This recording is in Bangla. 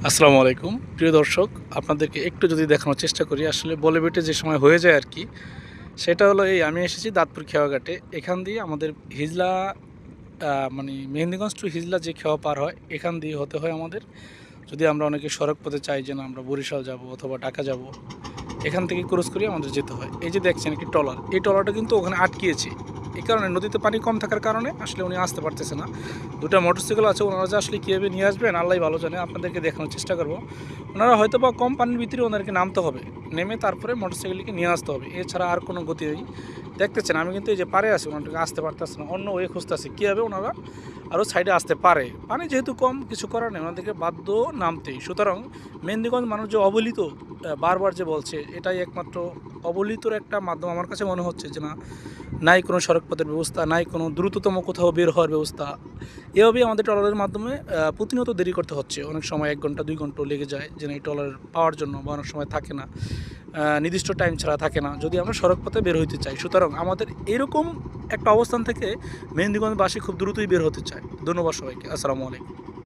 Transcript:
আসসালামু আলাইকুম প্রিয় দর্শক, আপনাদেরকে একটু যদি দেখানোর চেষ্টা করি আসলে বলে বেটে যে সময় হয়ে যায় আর কি। সেটা হলো এই আমি এসেছি দাঁতপুর খেওয়াঘাটে। এখান দিয়ে আমাদের হিজলা মানে মেহেন্দিগঞ্জ টু হিজলা যে খেওয়া পার হয় এখান দিয়ে হতে হয় আমাদের। যদি আমরা অনেকে সড়ক পথে চাই যে না আমরা বরিশাল যাব অথবা ঢাকা যাব, এখান থেকে ক্রস করে আমাদের যেতে হয়। এই যে দেখছেন একটি ট্রলার, এই ট্রলারটা কিন্তু ওখানে আটকিয়েছে। এই কারণে নদীতে পানি কম থাকার কারণে আসলে উনি আসতে পারতেছে না। দুটো মোটরসাইকেল আছে, ওনারা যে আসলে কীভাবে নিয়ে আসবেন আল্লাহ ভালো জানে। আপনাদেরকে দেখানোর চেষ্টা করব। ওনারা হয়তো বা কম পানির ভিতরে ওনাদেরকে নামতে হবে, নেমে তারপরে মোটরসাইকেলকে নিয়ে আসতে হবে, এছাড়া আর কোনো গতি নেই। দেখতেছেন আমি কিন্তু এই যে পারে আছি, ওনাদেরকে আসতে পারতেছে না, অন্য ওয়ে খুঁজতেছে কীভাবে ওনারা আরও সাইডে আসতে পারে। পানি যেহেতু কম, কিছু করার নেই, ওনাদেরকে বাধ্য নামতেই। সুতরাং মেহেন্দিগঞ্জ মানুষ যে অবহেলিত, বারবার যে বলছে, এটাই একমাত্র অবহেলিতর একটা মাধ্যম আমার কাছে মনে হচ্ছে যে না, নাই কোনো সড়কপথের ব্যবস্থা, নাই কোনো দ্রুততম কোথাও বের হওয়ার ব্যবস্থা। এভাবেই আমাদের ট্রলারের মাধ্যমে প্রতিনিয়ত দেরি করতে হচ্ছে। অনেক সময় ১ ঘন্টা ২ ঘন্টাও লেগে যায় যে এই ট্রলার পাওয়ার জন্য, বা অনেক সময় থাকে না, নির্দিষ্ট টাইম ছাড়া থাকে না যদি আমরা সড়কপথে বের হইতে চাই। সুতরাং আমাদের এরকম একটা অবস্থান থেকে মেহেন্দিগঞ্জবাসী খুব দ্রুতই বের হতে চায়। ধন্যবাদ সবাইকে। আসসালামু আলাইকুম।